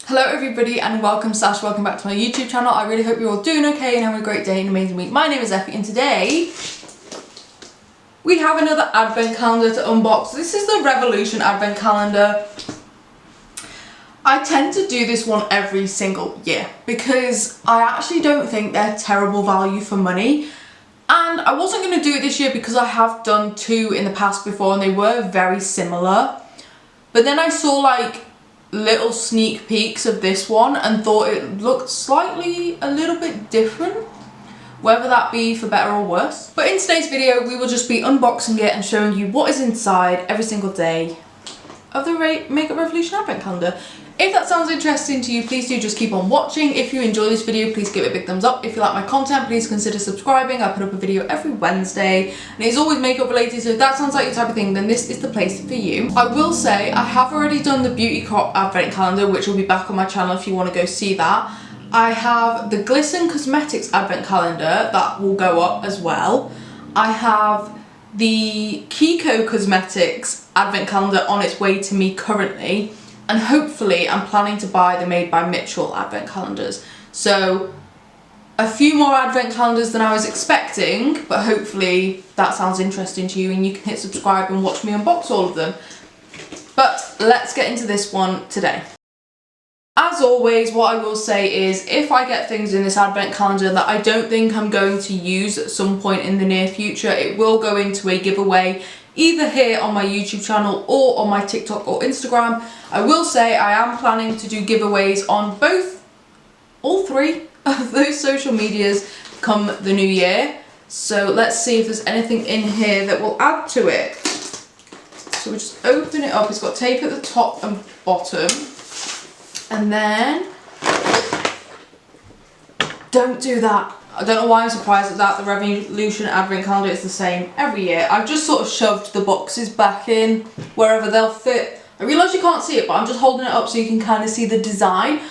Hello everybody and welcome back to my YouTube channel. I really hope you're all doing okay and having a great day and amazing week. My name is Effy and today we have another advent calendar to unbox. This is the Revolution advent calendar. I tend to do this one every single year because I actually don't think they're terrible value for money. And I wasn't going to do it this year because I have done two in the past before and they were very similar. But then I saw like little sneak peeks of this one and thought it looked slightly a little bit different, whether that be for better or worse. But in today's video we will just be unboxing it and showing you what is inside every single day of the Makeup Revolution advent calendar. If that sounds interesting to you, please do just keep on watching. If you enjoy this video, please give it a big thumbs up. If you like my content, please consider subscribing. I put up a video every Wednesday and it's always makeup related, so if that sounds like your type of thing, then this is the place for you. I will say I have already done the Beauty Crop advent calendar, which will be back on my channel if you want to go see that. I have the Glisten Cosmetics advent calendar that will go up as well. I have the Kiko Cosmetics advent calendar on its way to me currently. And hopefully I'm planning to buy the Made by Mitchell advent calendars. So a few more advent calendars than I was expecting, but hopefully that sounds interesting to you and you can hit subscribe and watch me unbox all of them. But let's get into this one today. As always, what I will say is if I get things in this advent calendar that I don't think I'm going to use at some point in the near future, it will go into a giveaway either here on my YouTube channel or on my TikTok or Instagram. I will say I am planning to do giveaways on all three of those social medias come the new year. So let's see if there's anything in here that will add to it. So we'll just open it up. It's got tape at the top and bottom. And then, don't do that. I don't know why I'm surprised at that. The Revolution advent calendar is the same every year. I've just sort of shoved the boxes back in wherever they'll fit. I realise you can't see it, but I'm just holding it up so you can kind of see the design.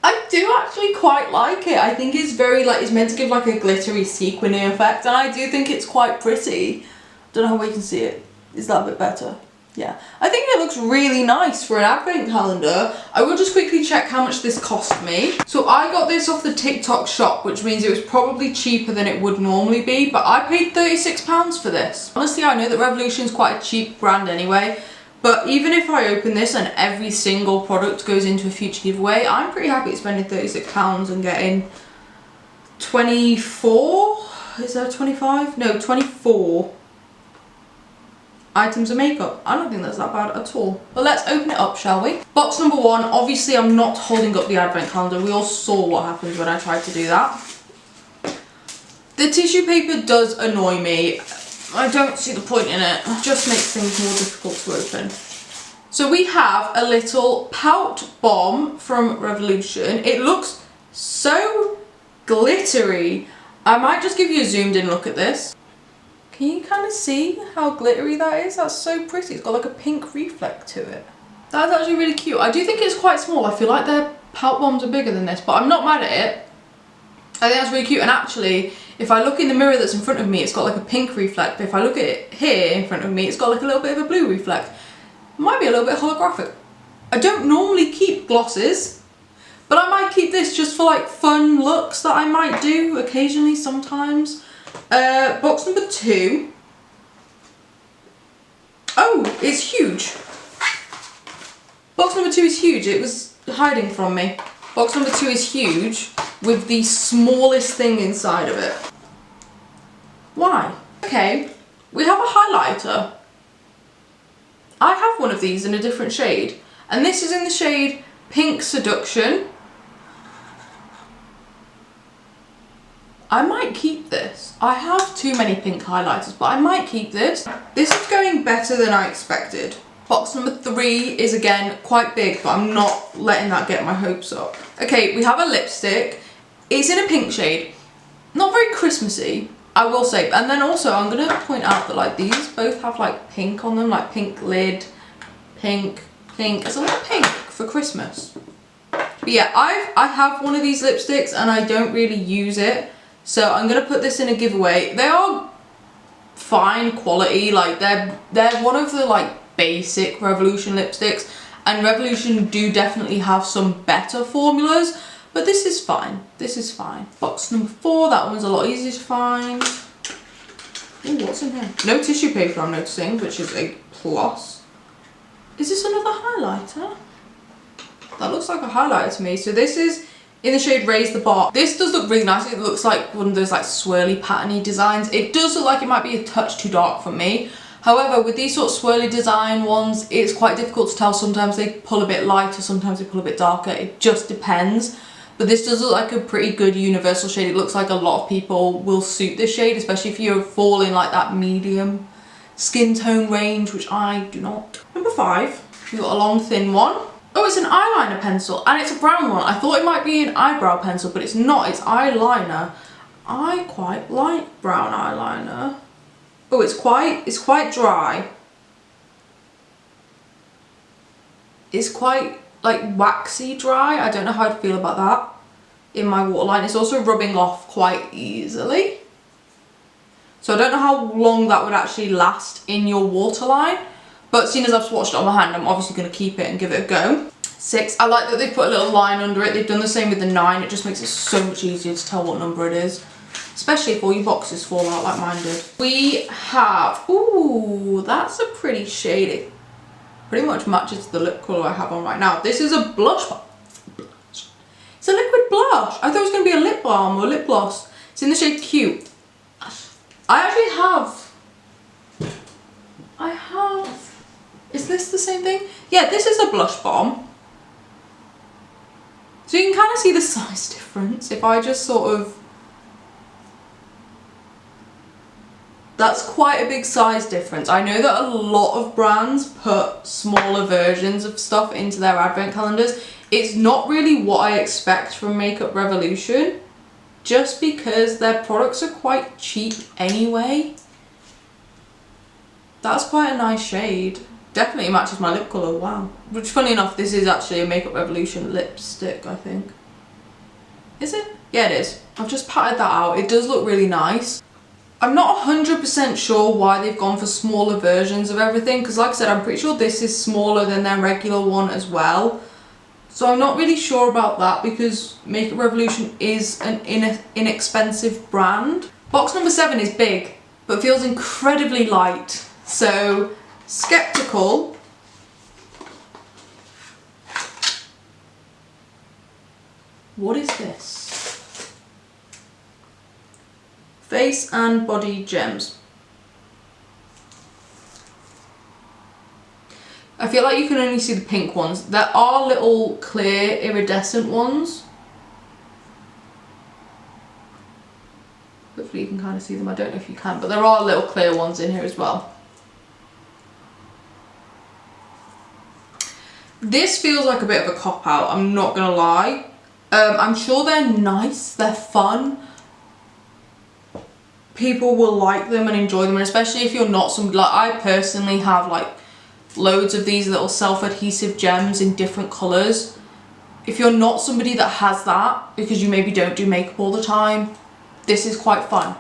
I do actually quite like it. I think it's very it's meant to give like a glittery sequiny effect, and I do think it's quite pretty. Don't know how we can see it. Is that a bit better? Yeah, I think it looks really nice for an advent calendar. I will just quickly check how much this cost me. So I got this off the TikTok shop, which means it was probably cheaper than it would normally be, but I paid £36 for this. Honestly, I know that Revolution is quite a cheap brand anyway, but even if I open this and every single product goes into a future giveaway, I'm pretty happy spending £36 and getting 24, is there 25? No, 24 items of makeup. I don't think that's that bad at all. But let's open it up, shall we? Box number one, obviously I'm not holding up the advent calendar. We all saw what happened when I tried to do that. The tissue paper does annoy me. I don't see the point in it. It just makes things more difficult to open. So we have a little pout bomb from Revolution. It looks so glittery. I might just give you a zoomed in look at this. Can you kind of see how glittery that is? That's so pretty. It's got like a pink reflect to it. That's actually really cute. I do think it's quite small. I feel like their pout bombs are bigger than this, but I'm not mad at it. I think that's really cute. And actually, if I look in the mirror that's in front of me, it's got like a pink reflect. But if I look at it here in front of me, it's got like a little bit of a blue reflect. It might be a little bit holographic. I don't normally keep glosses, but I might keep this just for like fun looks that I might do occasionally sometimes. Box number two. Oh, it's huge. Box number two is huge. It was hiding from me. Box number two is huge with the smallest thing inside of it. Why? Okay, we have a highlighter. I have one of these in a different shade, and this is in the shade Pink Seduction. I might keep this. I have too many pink highlighters, but I might keep this. This is going better than I expected. Box number three is again quite big, but I'm not letting that get my hopes up. Okay, we have a lipstick. It's in a pink shade. Not very Christmassy, I will say. And then also I'm gonna point out that like these both have like pink on them, like pink lid, pink. It's a lot of pink for Christmas. But yeah, I have one of these lipsticks and I don't really use it. So I'm going to put this in a giveaway. They are fine quality, like they're one of the like basic Revolution lipsticks, and Revolution do definitely have some better formulas, but this is fine. This is fine. Box number 4, that one's a lot easier to find. Ooh, what's in here? No tissue paper, I'm noticing, which is a plus. Is this another highlighter? That looks like a highlighter to me. So this is in the shade Raise the Bar. This does look really nice. It looks like one of those like swirly patterny designs. It does look like it might be a touch too dark for me. However, with these sort of swirly design ones, it's quite difficult to tell. Sometimes they pull a bit lighter, sometimes they pull a bit darker. It just depends. But this does look like a pretty good universal shade. It looks like a lot of people will suit this shade, especially if you fall in like that medium skin tone range, which I do not. Number 5, we've got a long thin one. Oh, it's an eyeliner pencil, and it's a brown one. I thought it might be an eyebrow pencil, but it's not. It's eyeliner. I quite like brown eyeliner. Oh, it's quite dry. It's quite like waxy dry. I don't know how I'd feel about that in my waterline. It's also rubbing off quite easily. So I don't know how long that would actually last in your waterline. But seeing as I've swatched it on my hand, I'm obviously going to keep it and give it a go. 6. I like that they've put a little line under it. They've done the same with the 9. It just makes it so much easier to tell what number it is. Especially if all your boxes fall out like mine did. We have, ooh, that's a pretty shade. It pretty much matches the lip colour I have on right now. This is a blush. It's a liquid blush. I thought it was going to be a lip balm or lip gloss. It's in the shade Cute. I have, is this the same thing? Yeah, this is a blush balm. So you can kind of see the size difference. If I just sort of, that's quite a big size difference. I know that a lot of brands put smaller versions of stuff into their advent calendars. It's not really what I expect from Makeup Revolution, just because their products are quite cheap anyway. That's quite a nice shade. Definitely matches my lip colour, wow. Which, funny enough, this is actually a Makeup Revolution lipstick, I think. Is it? Yeah, it is. I've just patted that out. It does look really nice. I'm not 100% sure why they've gone for smaller versions of everything, because like I said, I'm pretty sure this is smaller than their regular one as well. So I'm not really sure about that, because Makeup Revolution is an inexpensive brand. Box number 7 is big, but feels incredibly light. So, skeptical. What is this? Face and Body Gems. I feel like you can only see the pink ones. There are little clear iridescent ones. Hopefully you can kind of see them. I don't know if you can, but there are little clear ones in here as well. This feels like a bit of a cop-out, I'm not gonna lie. I'm sure they're nice, they're fun. People will like them and enjoy them, and especially if you're not somebody, like I personally have like loads of these little self-adhesive gems in different colours. If you're not somebody that has that, because you maybe don't do makeup all the time, this is quite fun.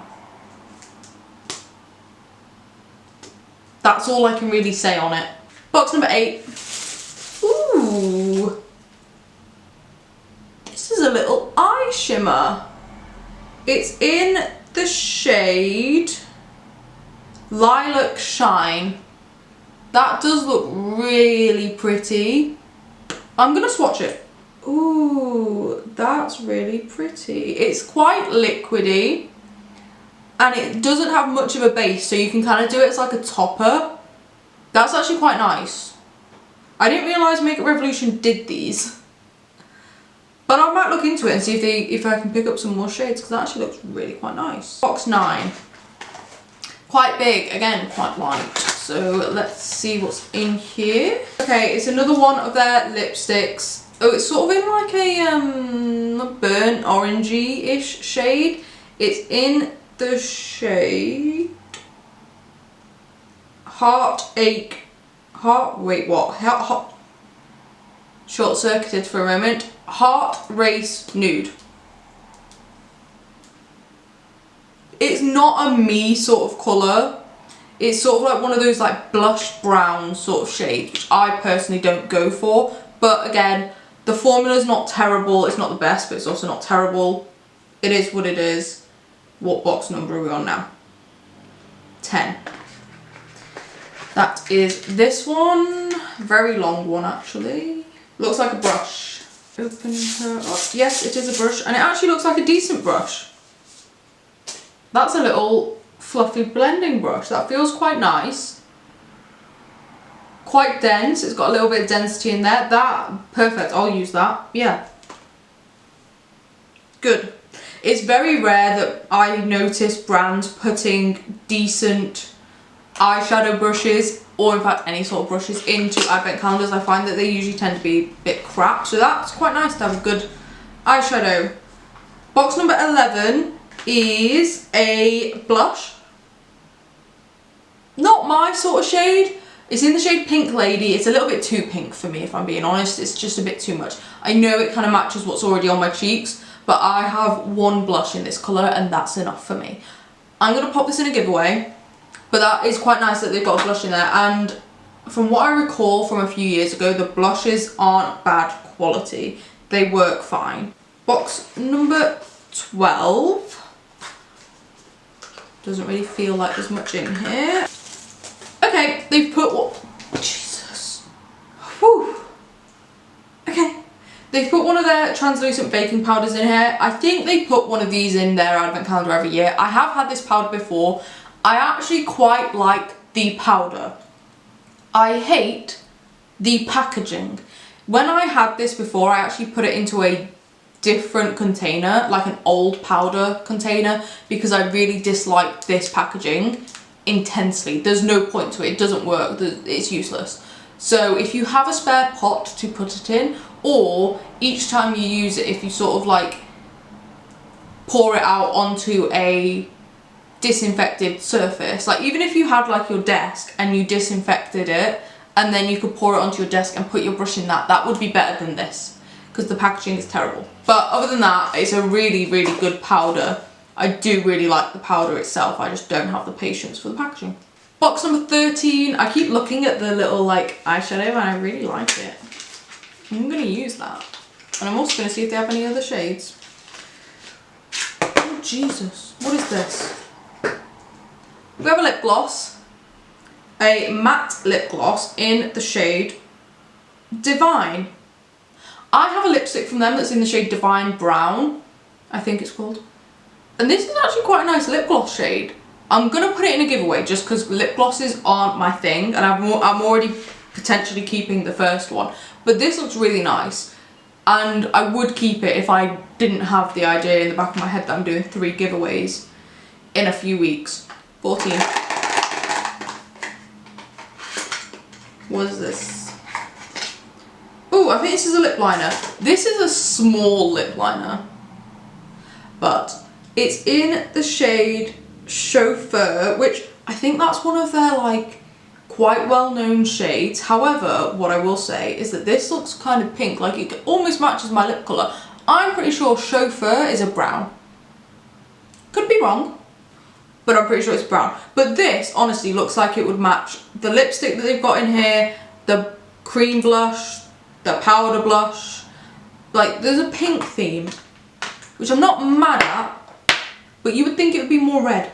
That's all I can really say on it. Box number 8. Ooh. This is a little eye shimmer. It's in the shade Lilac Shine. That does look really pretty. I'm gonna swatch it. Ooh, that's really pretty. It's quite liquidy and it doesn't have much of a base, so you can kind of do it as like a topper. That's actually quite nice. I didn't realise Makeup Revolution did these, but I might look into it and see if I can pick up some more shades, because that actually looks really quite nice. Box 9. Quite big, again quite light. So let's see what's in here. Okay, it's another one of their lipsticks. Oh, it's sort of in like a burnt orangey-ish shade. It's in the shade short-circuited for a moment. Heart Race Nude. It's not a me sort of colour. It's sort of like one of those like blush brown sort of shades, which I personally don't go for. But again, the formula is not terrible. It's not the best, but it's also not terrible. It is what it is. What box number are we on now? 10. That is this one. Very long one, actually. Looks like a brush. Open her up. Yes, it is a brush, and it actually looks like a decent brush. That's a little fluffy blending brush. That feels quite nice. Quite dense. It's got a little bit of density in there. That, perfect. I'll use that. Yeah. Good. It's very rare that I notice brands putting decent eyeshadow brushes, or in fact any sort of brushes, into advent calendars. I find that they usually tend to be a bit crap, so that's quite nice to have a good eyeshadow. Box number 11 is a blush. Not my sort of shade. It's in the shade Pink Lady. It's a little bit too pink for me, if I'm being honest. It's just a bit too much. I know it kind of matches what's already on my cheeks, but I have one blush in this colour and that's enough for me. I'm going to pop this in a giveaway, but that is quite nice that they've got a blush in there. And from what I recall from a few years ago, the blushes aren't bad quality. They work fine. Box number 12. Doesn't really feel like there's much in here. Okay, they've put what? Jesus. Whew. Okay. They've put one of their translucent baking powders in here. I think they put one of these in their advent calendar every year. I have had this powder before. I actually quite like the powder. I hate the packaging. When I had this before, I actually put it into a different container, like an old powder container, because I really disliked this packaging intensely. There's no point to it. It doesn't work. It's useless. So if you have a spare pot to put it in, or each time you use it, if you sort of like pour it out onto a disinfected surface, like even if you had like your desk and you disinfected it and then you could pour it onto your desk and put your brush in that, that would be better than this, because the packaging is terrible. But other than that, it's a really, really good powder. I do really like the powder itself. I just don't have the patience for the packaging. Box number 13. I keep looking at the little like eyeshadow and I really like it. I'm going to use that. And I'm also going to see if they have any other shades. Oh Jesus, what is this? We have a lip gloss. A matte lip gloss in the shade Divine. I have a lipstick from them that's in the shade Divine Brown, I think it's called. And this is actually quite a nice lip gloss shade. I'm going to put it in a giveaway just because lip glosses aren't my thing, and I'm already potentially keeping the first one. But this looks really nice, and I would keep it if I didn't have the idea in the back of my head that I'm doing 3 giveaways in a few weeks. 14. What is this? Oh, I think this is a lip liner. This is a small lip liner, but it's in the shade Chauffeur, which I think that's one of their like quite well-known shades. However, what I will say is that this looks kind of pink, like it almost matches my lip colour. I'm pretty sure Chauffeur is a brown. Could be wrong, but I'm pretty sure it's brown. But this honestly looks like it would match the lipstick that they've got in here, the cream blush, the powder blush. Like there's a pink theme, which I'm not mad at, but you would think it would be more red.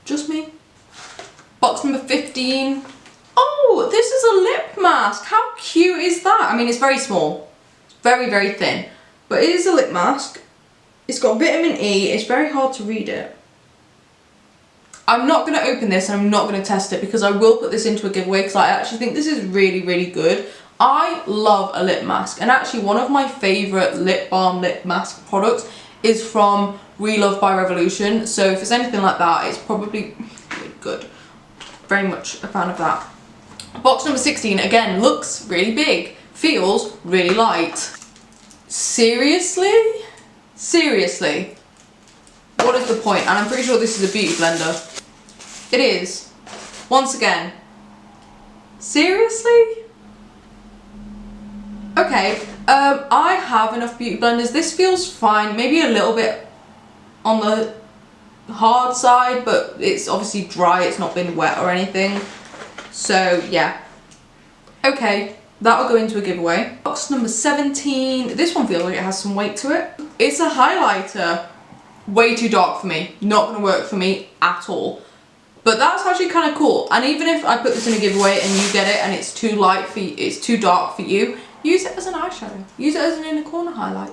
Just me. Box number 15. Oh, this is a lip mask. How cute is that? I mean, it's very small. It's very, very thin. But it is a lip mask. It's got vitamin E. It's very hard to read it. I'm not going to open this and I'm not going to test it because I will put this into a giveaway because I actually think this is really, really good. I love a lip mask, and actually one of my favourite lip balm lip mask products is from Relove by Revolution. So if it's anything like that, it's probably really good. Very much a fan of that. Box number 16, again, looks really big, feels really light. Seriously? Seriously? What is the point? And I'm pretty sure this is a beauty blender. It is. Once again. Seriously? Okay, I have enough beauty blenders. This feels fine, maybe a little bit on the hard side, but it's obviously dry, it's not been wet or anything. So yeah. Okay, that'll go into a giveaway. Box number 17. This one feels like it has some weight to it. It's a highlighter. Way too dark for me. Not gonna work for me at all. But that's actually kind of cool. And even if I put this in a giveaway and you get it and it's too light for you, it's too dark for you, use it as an eyeshadow. Use it as an inner corner highlight.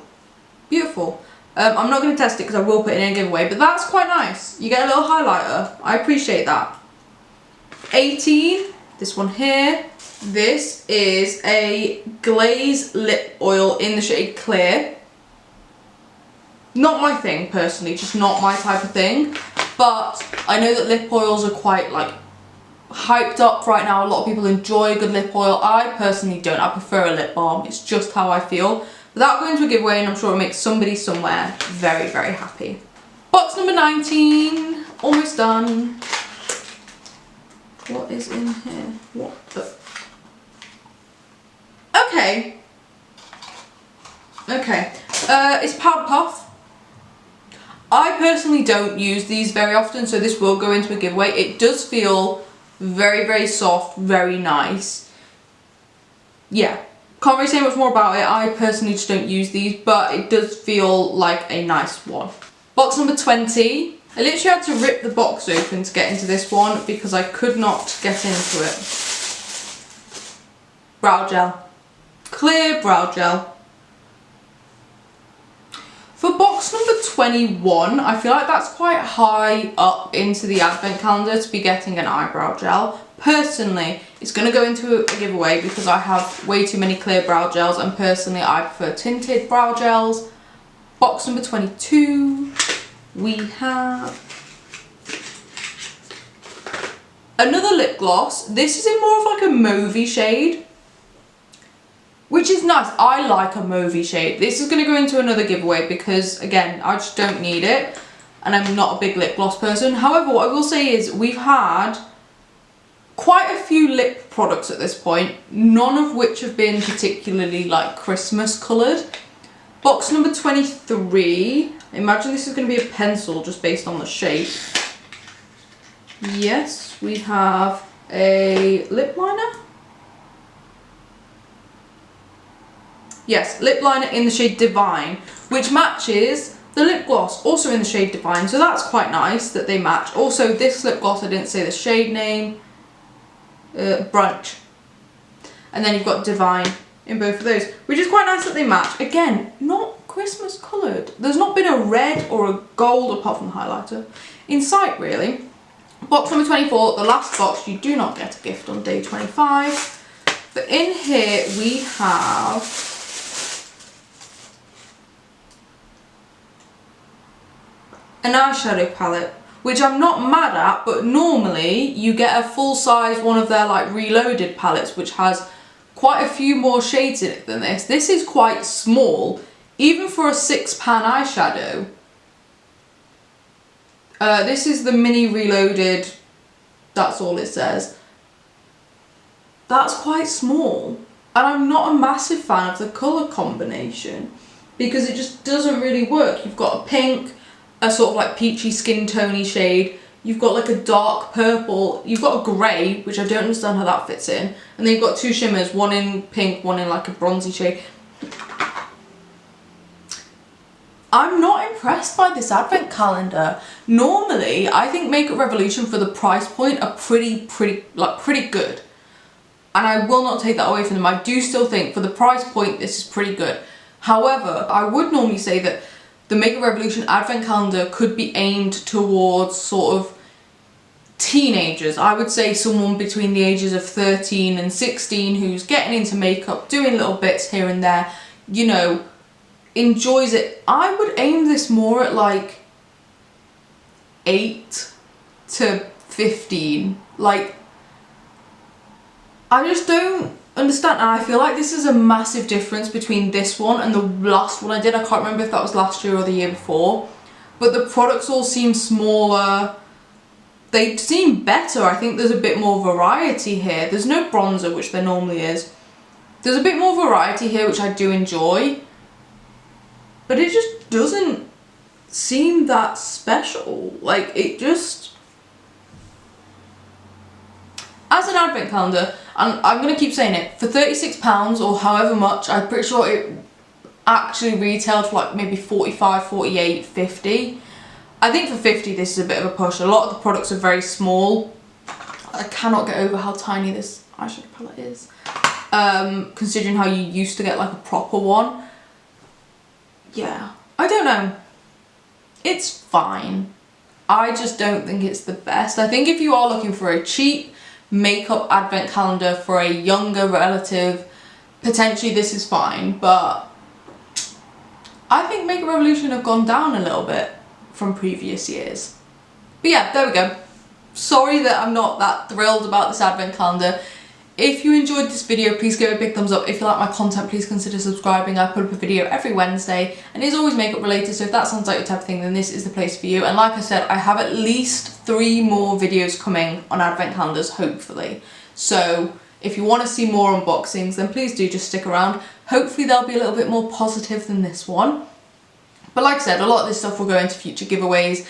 Beautiful. I'm not going to test it because I will put it in a giveaway, but that's quite nice. You get a little highlighter. I appreciate that. 18, this one here. This is a glaze lip oil in the shade Clear. Not my thing personally, just not my type of thing. But I know that lip oils are quite like hyped up right now. A lot of people enjoy a good lip oil. I personally don't. I prefer a lip balm. It's just how I feel. But that'll go into a giveaway and I'm sure it'll make somebody somewhere very, very happy. Box number 19. Almost done. What is in here? What the... Okay. Okay. It's Powder Puff. I personally don't use these very often, so this will go into a giveaway. It does feel very, very soft, very nice. Yeah. Can't really say much more about it. I personally just don't use these, but it does feel like a nice one. Box number 20. I literally had to rip the box open to get into this one because I could not get into it. Brow gel. Clear brow gel. For box number 21, I feel like that's quite high up into the advent calendar to be getting an eyebrow gel. Personally, it's going to go into a giveaway because I have way too many clear brow gels and personally I prefer tinted brow gels. Box number 22, we have another lip gloss. This is in more of like a mauvey shade, which is nice. I like a mauvey shade. This is going to go into another giveaway because, again, I just don't need it. And I'm not a big lip gloss person. However, what I will say is we've had quite a few lip products at this point. None of which have been particularly, like, Christmas coloured. Box number 23. I imagine this is going to be a pencil just based on the shape. Yes, we have a lip liner. Yes, lip liner in the shade Divine, which matches the lip gloss, also in the shade Divine. So that's quite nice that they match. Also, this lip gloss, I didn't say the shade name. Brunch. And then you've got Divine in both of those, which is quite nice that they match. Again, not Christmas coloured. There's not been a red or a gold apart from the highlighter in sight, really. Box number 24, the last box. You do not get a gift on day 25. But in here we have an eyeshadow palette, which I'm not mad at, but normally you get a full size one of their like reloaded palettes, which has quite a few more shades in it than this. This is quite small, even for a £6 eyeshadow. This is the mini reloaded, that's all it says. That's quite small, and I'm not a massive fan of the colour combination because it just doesn't really work. You've got a pink, a sort of like peachy skin tony shade, you've got like a dark purple, you've got a grey, which I don't understand how that fits in, and then you've got two shimmers, one in pink, one in like a bronzy shade. I'm not impressed by this advent calendar. Normally, I think Makeup Revolution for the price point are pretty good. And I will not take that away from them. I do still think for the price point, this is pretty good. However, I would normally say that the Makeup Revolution advent calendar could be aimed towards sort of teenagers. I would say someone between the ages of 13 and 16 who's getting into makeup, doing little bits here and there, you know, enjoys it. I would aim this more at like 8 to 15. Like, I just don't understand, and I feel like this is a massive difference between this one and the last one I did. I can't remember if that was last year or the year before, but the products all seem smaller. They seem better. I think there's a bit more variety here. There's no bronzer, which there normally is. There's a bit more variety here, which I do enjoy, but it just doesn't seem that special. Like, it just, as an advent calendar, and I'm gonna keep saying it, for £36 or however much, I'm pretty sure it actually retailed for like maybe 45, 48, 50. I think for 50 this is a bit of a push. A lot of the products are very small. I cannot get over how tiny this eyeshadow palette is. Considering how you used to get like a proper one. Yeah, I don't know. It's fine. I just don't think it's the best. I think if you are looking for a cheap makeup advent calendar for a younger relative, potentially this is fine, but I think Makeup Revolution have gone down a little bit from previous years. But yeah, there we go. Sorry that I'm not that thrilled about this advent calendar. If you enjoyed this video, please give it a big thumbs up. If you like my content, please consider subscribing. I put up a video every Wednesday and it's always makeup related, so if that sounds like your type of thing, then this is the place for you. And like I said, I have at least 3 more videos coming on advent calendars, hopefully. So if you want to see more unboxings, then please do just stick around. Hopefully they'll be a little bit more positive than this one. But like I said, a lot of this stuff will go into future giveaways.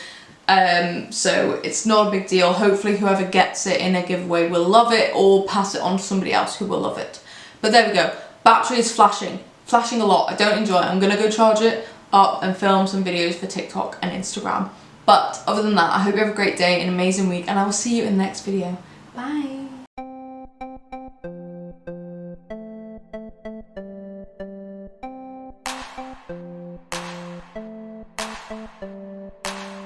So it's not a big deal. Hopefully whoever gets it in a giveaway will love it or pass it on to somebody else who will love it. But there we go. Battery is flashing a lot. I don't enjoy it. I'm gonna go charge it up and film some videos for TikTok and Instagram. But other than that, I hope you have a great day, an amazing week, and I will see you in the next video. Bye.